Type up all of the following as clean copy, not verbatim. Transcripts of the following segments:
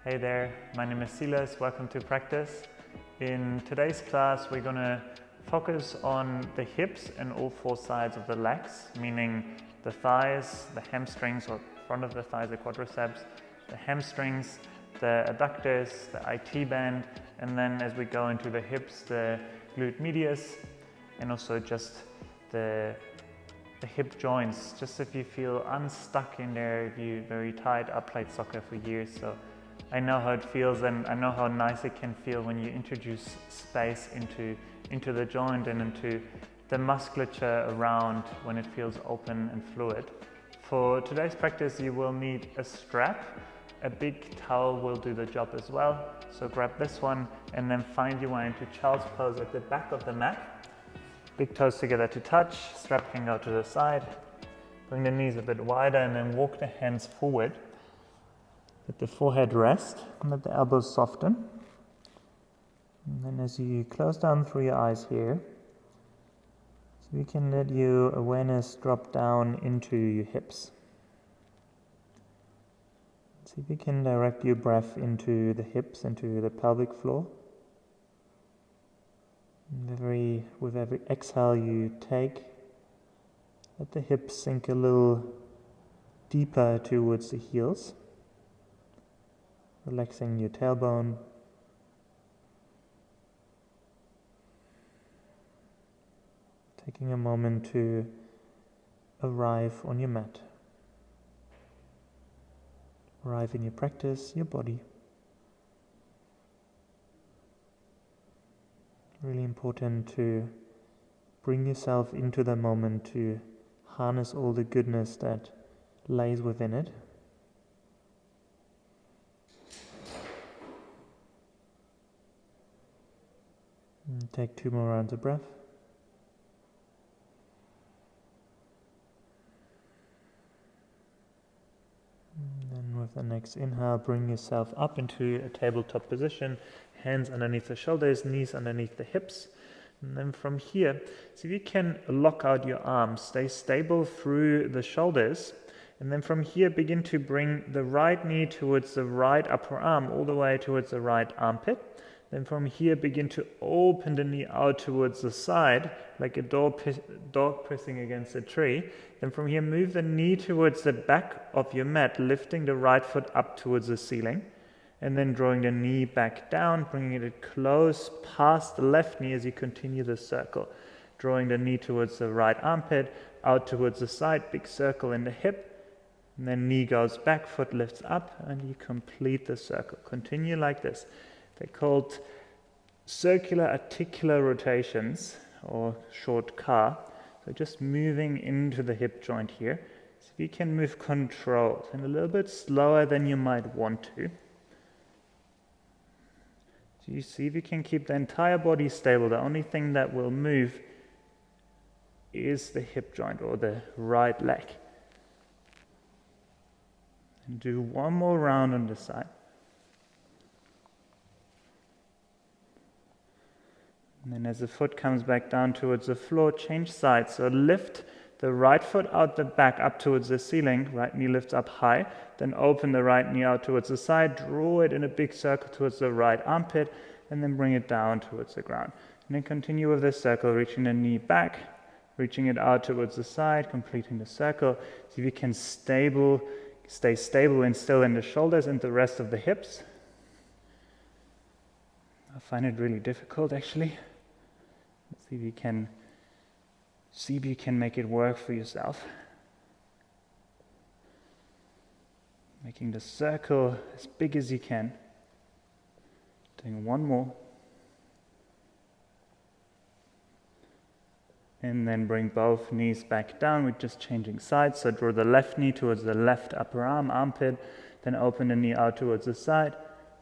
Hey there, my name is Silas, welcome to practice. In today's class we're going to focus on the hips and all four sides of the legs, meaning the thighs, the hamstrings or front of the thighs, the quadriceps, the hamstrings, the adductors, the IT band, and then as we go into the hips, the glute medius, and also just the hip joints, just if you feel unstuck in there, if you're very tight. I played soccer for years, so I know how it feels, and I know how nice it can feel when you introduce space into the joint and into the musculature around when it feels open and fluid. For today's practice, you will need a strap. A big towel will do the job as well. So grab this one and then find your way into child's pose at the back of the mat. Big toes together to touch, strap can go to the side. Bring the knees a bit wider and then walk the hands forward. Let the forehead rest and let the elbows soften. And then as you close down through your eyes here, so you can let your awareness drop down into your hips. See if you can direct your breath into the hips, into the pelvic floor. And with every exhale you take, let the hips sink a little deeper towards the heels. Relaxing your tailbone. Taking a moment to arrive on your mat. Arrive in your practice, your body. Really important to bring yourself into the moment, to harness all the goodness that lays within it. And take 2 more rounds of breath. And then with the next inhale, bring yourself up into a tabletop position, hands underneath the shoulders, knees underneath the hips. And then from here, see if you can lock out your arms, stay stable through the shoulders. And then from here, begin to bring the right knee towards the right upper arm, all the way towards the right armpit. Then from here, begin to open the knee out towards the side, like a dog pressing against a tree. Then from here, move the knee towards the back of your mat, lifting the right foot up towards the ceiling. And then drawing the knee back down, bringing it close past the left knee as you continue the circle. Drawing the knee towards the right armpit, out towards the side, big circle in the hip. And then knee goes back, foot lifts up, and you complete the circle. Continue like this. They're called circular articular rotations, or short car. So just moving into the hip joint here. So if you can move controlled and a little bit slower than you might want to. So you see if you can keep the entire body stable. The only thing that will move is the hip joint or the right leg. And do one more round on the side. And then as the foot comes back down towards the floor, change sides. So lift the right foot out the back up towards the ceiling, right knee lifts up high, then open the right knee out towards the side, draw it in a big circle towards the right armpit, and then bring it down towards the ground. And then continue with this circle, reaching the knee back, reaching it out towards the side, completing the circle. See if you can stay stable and still in the shoulders and the rest of the hips. I find it really difficult actually. See if you can make it work for yourself. Making the circle as big as you can. Doing one more. And then bring both knees back down. We're just changing sides. So draw the left knee towards the left upper arm, armpit. Then open the knee out towards the side.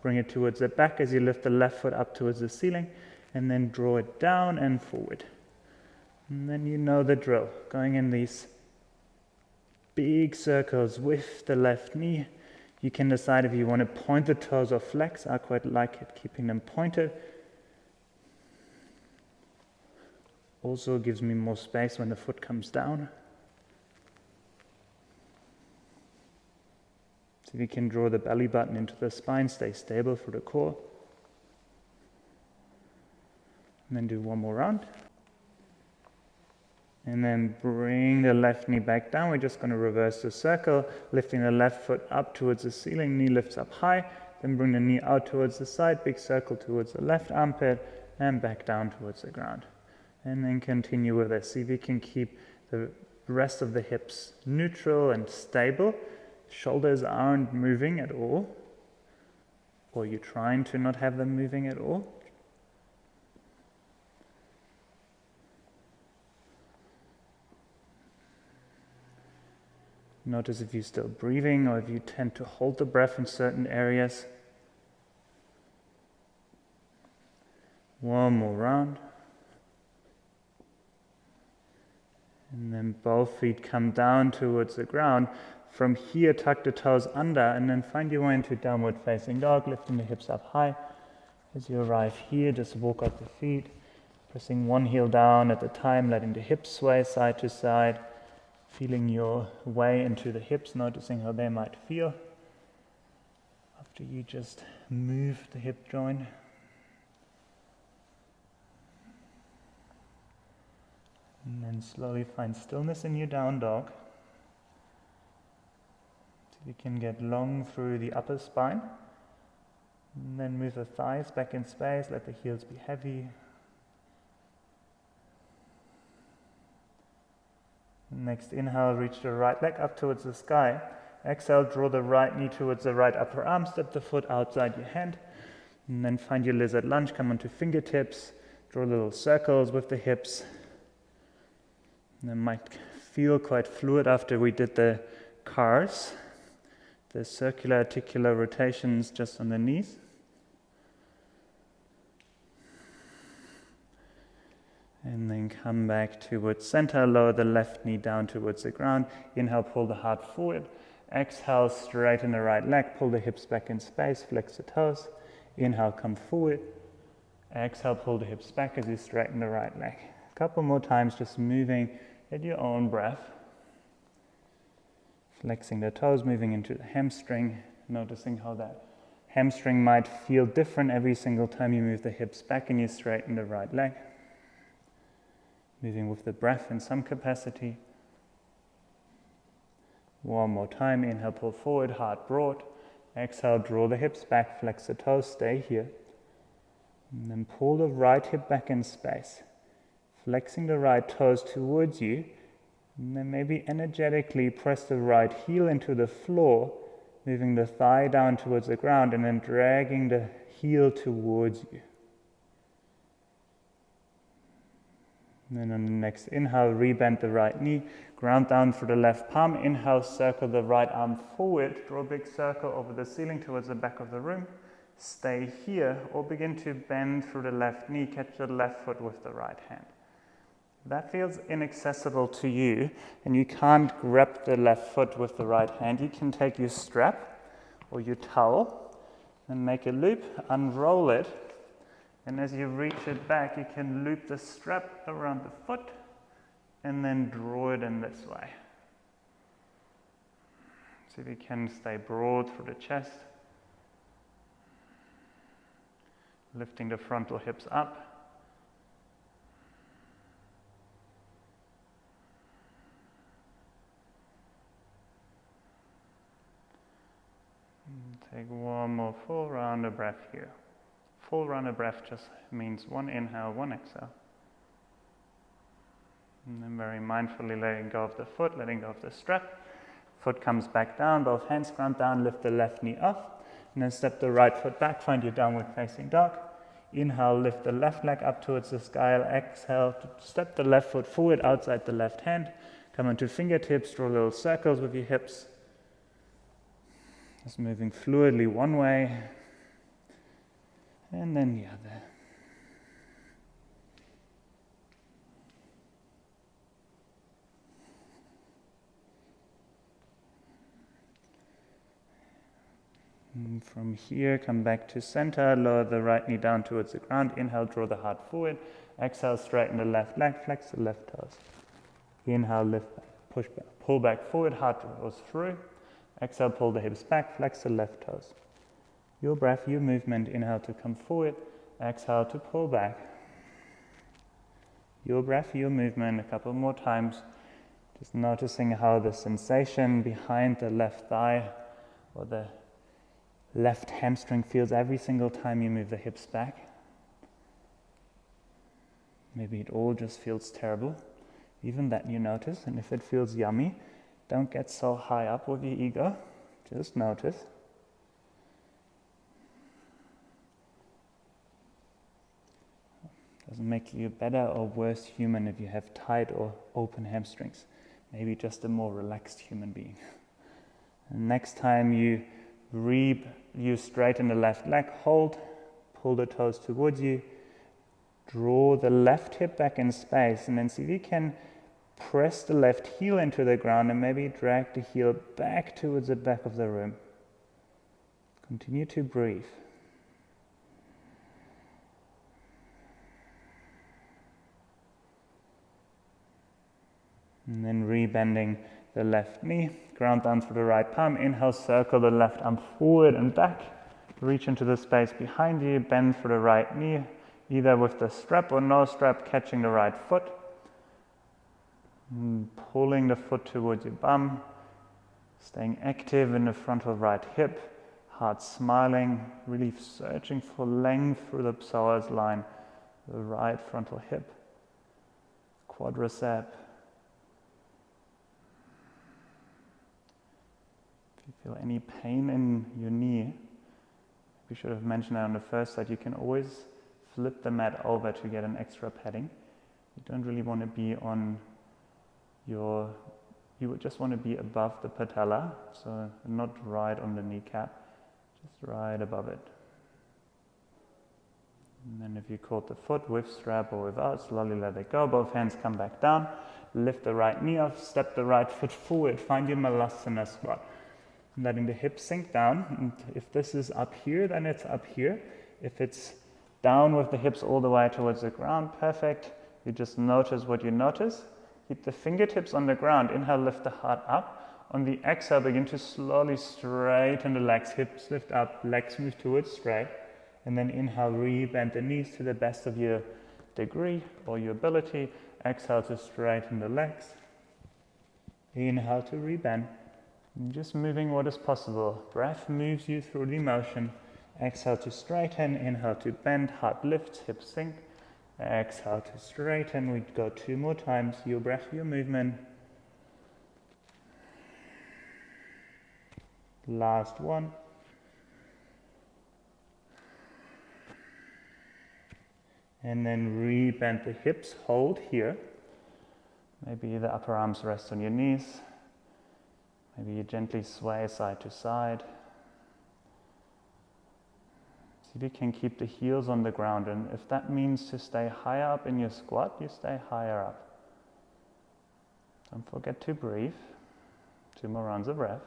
Bring it towards the back as you lift the left foot up towards the ceiling. And then draw it down and forward. And then you know the drill. Going in these big circles with the left knee. You can decide if you want to point the toes or flex. I quite like it, keeping them pointed. Also gives me more space when the foot comes down. So we can draw the belly button into the spine, stay stable for the core. And then do one more round. And then bring the left knee back down. We're just going to reverse the circle, lifting the left foot up towards the ceiling, knee lifts up high, then bring the knee out towards the side, big circle towards the left armpit, and back down towards the ground. And then continue with this. See if you can keep the rest of the hips neutral and stable. Shoulders aren't moving at all, or you're trying to not have them moving at all. Notice if you're still breathing or if you tend to hold the breath in certain areas. One more round. And then both feet come down towards the ground. From here, tuck the toes under and then find your way into downward facing dog, lifting the hips up high. As you arrive here, just walk up the feet, pressing one heel down at a time, letting the hips sway side to side. Feeling your way into the hips, noticing how they might feel after you just move the hip joint. And then slowly find stillness in your down dog. So you can get long through the upper spine. And then move the thighs back in space, let the heels be heavy. Next inhale, reach the right leg up towards the sky. Exhale, draw the right knee towards the right upper arm, step the foot outside your hand. And then find your lizard lunge, come onto fingertips, draw little circles with the hips. And it might feel quite fluid after we did the cars, the circular articular rotations just on the knees. And then come back towards center, lower the left knee down towards the ground. Inhale, pull the heart forward. Exhale, straighten the right leg, pull the hips back in space, flex the toes. Inhale, come forward. Exhale, pull the hips back as you straighten the right leg. A couple more times, just moving at your own breath. Flexing the toes, moving into the hamstring, noticing how that hamstring might feel different every single time you move the hips back and you straighten the right leg. Moving with the breath in some capacity. One more time, inhale, pull forward, heart broad. Exhale, draw the hips back, flex the toes, stay here. And then pull the right hip back in space. Flexing the right toes towards you. And then maybe energetically press the right heel into the floor, moving the thigh down towards the ground and then dragging the heel towards you. And then on the next inhale, rebend the right knee, ground down through the left palm. Inhale, circle the right arm forward, draw a big circle over the ceiling towards the back of the room. Stay here or begin to bend through the left knee, catch the left foot with the right hand. If that feels inaccessible to you and you can't grab the left foot with the right hand, you can take your strap or your towel and make a loop, unroll it. And as you reach it back, you can loop the strap around the foot and then draw it in this way. See if you can stay broad through the chest. Lifting the frontal hips up. Take one more full round of breath here. Full round of breath just means one inhale, one exhale. And then very mindfully letting go of the foot, letting go of the strap. Foot comes back down, both hands ground down, lift the left knee up. And then step the right foot back, find your downward facing dog. Inhale, lift the left leg up towards the sky. Exhale, step the left foot forward outside the left hand. Come onto fingertips, draw little circles with your hips. Just moving fluidly one way and then the other. And from here, come back to center, lower the right knee down towards the ground. Inhale, draw the heart forward. Exhale, straighten the left leg, flex the left toes. Inhale, lift back, push back, pull back forward, heart goes through. Exhale, pull the hips back, flex the left toes. Your breath, your movement, inhale to come forward, exhale to pull back. Your breath, your movement, a couple more times. Just noticing how the sensation behind the left thigh or the left hamstring feels every single time you move the hips back. Maybe it all just feels terrible. Even that you notice, and if it feels yummy, don't get so high up with your ego. Just notice. Doesn't make you a better or worse human if you have tight or open hamstrings. Maybe just a more relaxed human being. And next time you straighten the left leg, hold, pull the toes towards you, draw the left hip back in space, and then see if you can press the left heel into the ground and maybe drag the heel back towards the back of the room. Continue to breathe. And then rebending the left knee, ground down through the right palm, inhale, circle the left arm forward and back, reach into the space behind you, bend through the right knee, either with the strap or no strap, catching the right foot, and pulling the foot towards your bum, staying active in the frontal right hip, heart smiling, really searching for length through the psoas line, the right frontal hip, quadricep. If you feel any pain in your knee, we should have mentioned that on the first side, you can always flip the mat over to get an extra padding. You don't really want to be on you would just want to be above the patella, so not right on the kneecap, just right above it. And then if you caught the foot with strap or without, slowly let it go, both hands come back down, lift the right knee up, step the right foot forward, find your Malasana squat. Letting the hips sink down, and if this is up here, then it's up here. If it's down with the hips all the way towards the ground, perfect. You just notice what you notice. Keep the fingertips on the ground. Inhale, lift the heart up. On the exhale, begin to slowly straighten the legs. Hips lift up, legs move towards straight. And then inhale, re-bend the knees to the best of your degree or your ability. Exhale to straighten the legs. Inhale to re-bend. And just moving what is possible. Breath moves you through the motion. Exhale to straighten, inhale to bend, heart lifts, hips sink. Exhale to straighten. We go 2 more times. Your breath, your movement. Last one. And then re-bend the hips, hold here. Maybe the upper arms rest on your knees. Maybe you gently sway side to side. See if you can keep the heels on the ground, and if that means to stay higher up in your squat, you stay higher up. Don't forget to breathe. 2 more rounds of breath.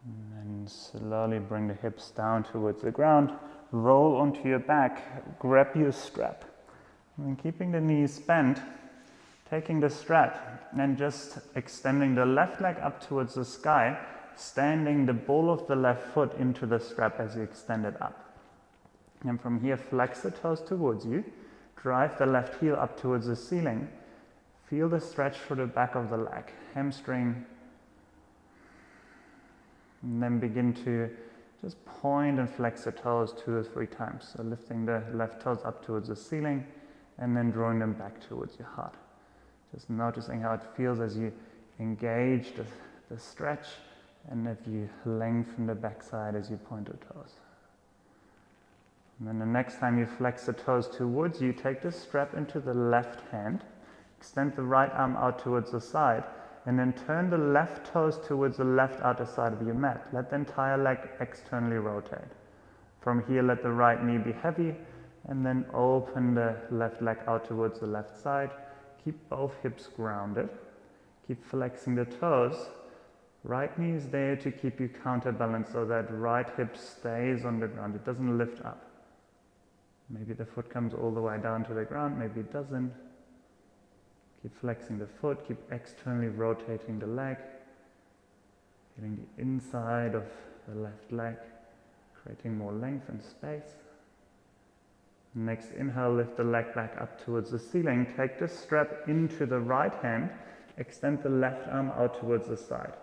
And then slowly bring the hips down towards the ground. Roll onto your back, grab your strap. And keeping the knees bent, taking the strap and just extending the left leg up towards the sky, standing the ball of the left foot into the strap as you extend it up. And from here, flex the toes towards you, drive the left heel up towards the ceiling, feel the stretch for the back of the leg, hamstring, and then begin to just point and flex the toes 2 or 3 times. So lifting the left toes up towards the ceiling, and then drawing them back towards your heart. Just noticing how it feels as you engage the stretch, and if you lengthen the backside as you point the toes. And then the next time you flex the toes towards you, take the strap into the left hand, extend the right arm out towards the side, and then turn the left toes towards the left outer side of your mat. Let the entire leg externally rotate. From here, let the right knee be heavy, and then open the left leg out towards the left side. Keep both hips grounded. Keep flexing the toes. Right knee is there to keep you counterbalanced so that right hip stays on the ground. It doesn't lift up. Maybe the foot comes all the way down to the ground, maybe it doesn't. Keep flexing the foot, keep externally rotating the leg, feeling the inside of the left leg, creating more length and space. Next inhale, lift the leg back up towards the ceiling. Take the strap into the right hand, extend the left arm out towards the side,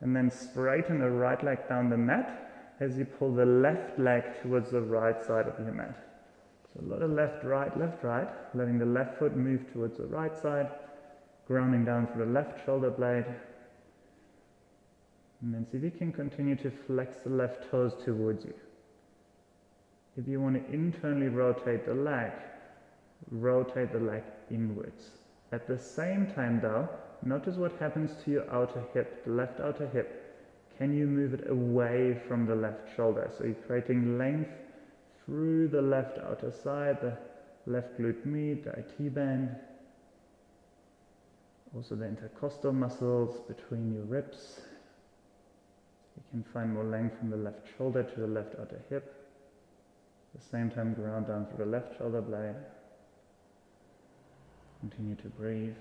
and then straighten the right leg down the mat as you pull the left leg towards the right side of your mat. So a lot of left, right, letting the left foot move towards the right side, grounding down through the left shoulder blade. And then see if you can continue to flex the left toes towards you. If you want to internally rotate the leg inwards. At the same time though, notice what happens to your outer hip, the left outer hip. Can you move it away from the left shoulder? So you're creating length through the left outer side, the left glute med, the IT band. Also the intercostal muscles between your ribs. You can find more length from the left shoulder to the left outer hip. At the same time, ground down through the left shoulder blade. Continue to breathe.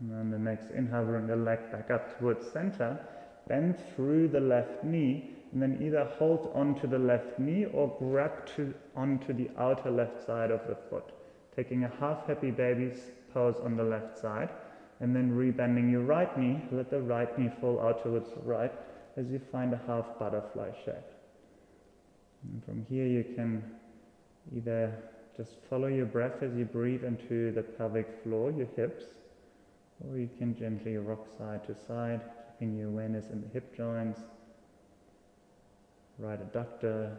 And then the next inhale, bring the leg back up towards center. Bend through the left knee, and then either hold onto the left knee or grab onto the outer left side of the foot. Taking a half happy baby's pose on the left side, and then rebending your right knee. Let the right knee fall out towards the right as you find a half butterfly shape. And from here you can either just follow your breath as you breathe into the pelvic floor, your hips, or you can gently rock side to side, keeping your awareness in the hip joints, right adductor,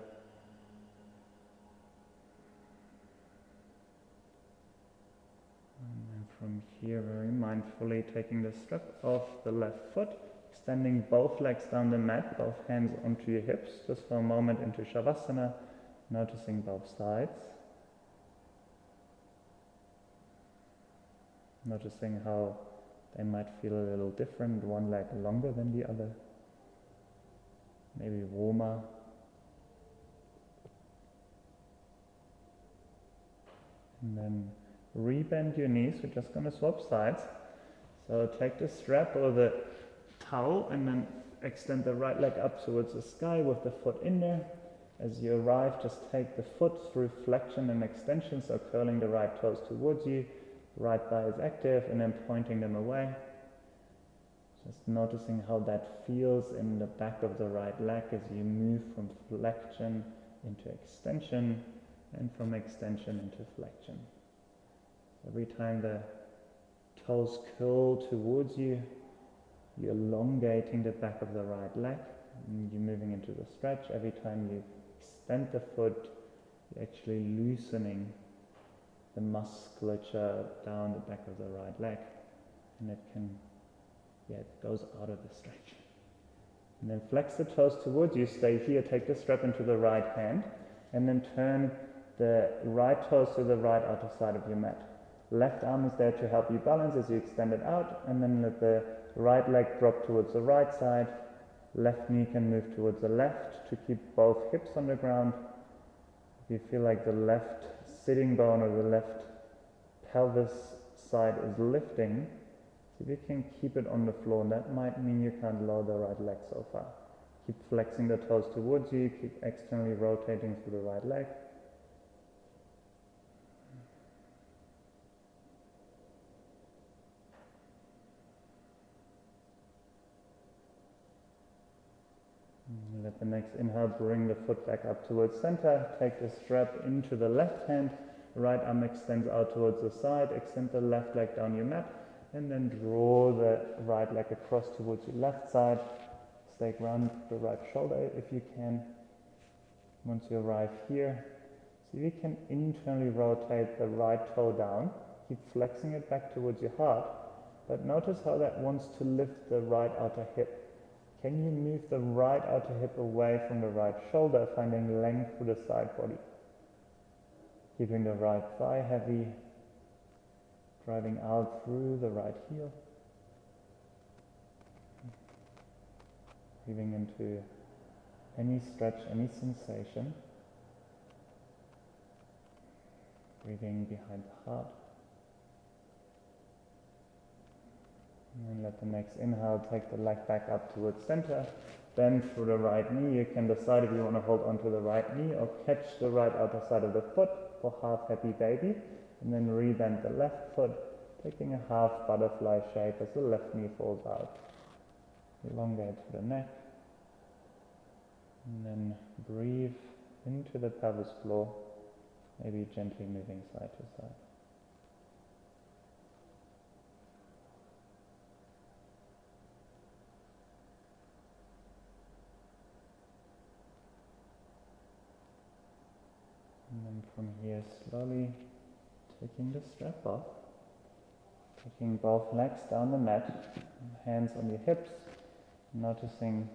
and then from here very mindfully taking the strap off the left foot, extending both legs down the mat, both hands onto your hips, just for a moment into Shavasana, noticing both sides. Noticing how they might feel a little different, one leg longer than the other, maybe warmer. And then rebend your knees, we're just going to swap sides. So take the strap or the towel and then extend the right leg up towards the sky with the foot in there. As you arrive, just take the foot through flexion and extension, so curling the right toes towards you, right thigh is active, and then pointing them away. Just noticing how that feels in the back of the right leg as you move from flexion into extension and from extension into flexion. Every time the toes curl towards you, you're elongating the back of the right leg, and you're moving into the stretch. Every time you extend the foot, you're actually loosening the musculature down the back of the right leg, and it goes out of the stretch. And then flex the toes towards you, stay here, take the strap into the right hand, and then turn the right toes to the right outer side of your mat. Left arm is there to help you balance as you extend it out, and then let the right leg drop towards the right side. Left knee can move towards the left to keep both hips on the ground. If you feel like the left sitting bone or the left pelvis side is lifting, see if you can keep it on the floor, and that might mean you can't lower the right leg so far. Keep flexing the toes towards you, keep externally rotating through the right leg. Let the next inhale bring the foot back up towards center, take the strap into the left hand, right arm extends out towards the side, extend the left leg down your mat, and then draw the right leg across towards your left side. Stay grounded the right shoulder if you can. Once you arrive here, see if you can internally rotate the right toe down, keep flexing it back towards your heart, but notice how that wants to lift the right outer hip. Can you move the right outer hip away from the right shoulder, finding length through the side body? Keeping the right thigh heavy, driving out through the right heel. Breathing into any stretch, any sensation. Breathing behind the heart. And then let the next inhale take the leg back up towards center. Bend through the right knee. You can decide if you want to hold onto the right knee or catch the right outer side of the foot for half happy baby. And then rebend the left foot, taking a half butterfly shape as the left knee falls out. Elongate through the neck. And then breathe into the pelvis floor, maybe gently moving side to side. And then from here, slowly taking the strap off, taking both legs down the mat, hands on your hips, noticing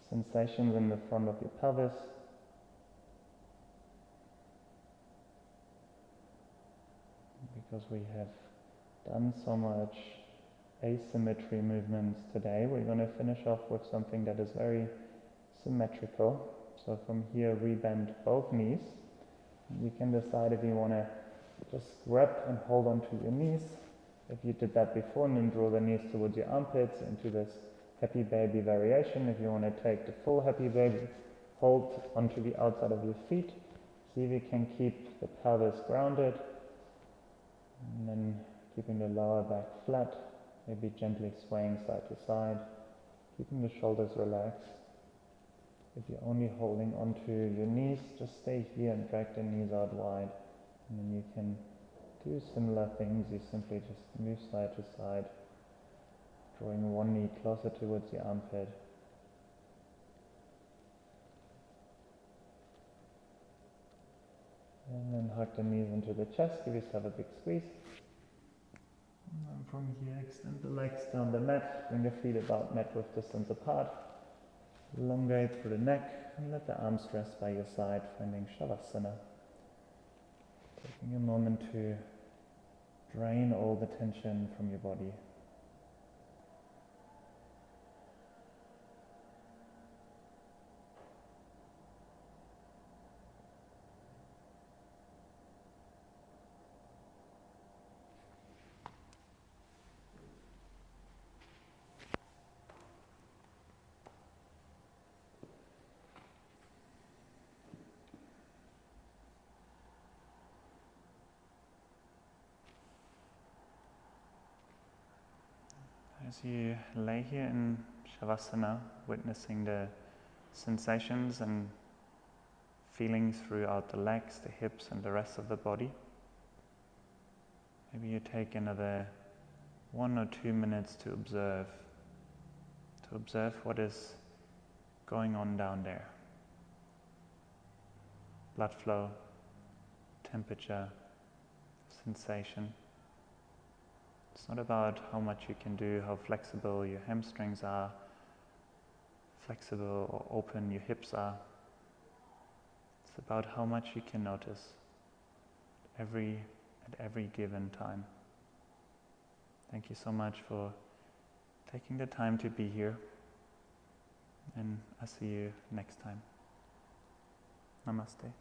sensations in the front of your pelvis. Because we have done so much asymmetry movements today, we're going to finish off with something that is very symmetrical. So from here, rebend both knees. You can decide if you want to just grab and hold onto your knees. If you did that before, and then draw the knees towards your armpits into this happy baby variation. If you want to take the full happy baby, hold onto the outside of your feet. See if you can keep the pelvis grounded. And then keeping the lower back flat, maybe gently swaying side to side, keeping the shoulders relaxed. If you're only holding onto your knees, just stay here and drag the knees out wide. And then you can do similar things. You simply just move side to side, drawing one knee closer towards your armpit. And then hug the knees into the chest, give yourself a big squeeze. And then from here, extend the legs down the mat, bring the feet about mat width distance apart. Elongate through the neck and let the arms rest by your side, finding Shavasana. Taking a moment to drain all the tension from your body. As you lay here in Shavasana, witnessing the sensations and feelings throughout the legs, the hips and the rest of the body, maybe you take another 1 or 2 minutes to observe what is going on down there. Blood flow, temperature, sensation. It's not about how much you can do, how flexible your hamstrings are, flexible or open your hips are. It's about how much you can notice at every given time. Thank you so much for taking the time to be here, and I'll see you next time. Namaste.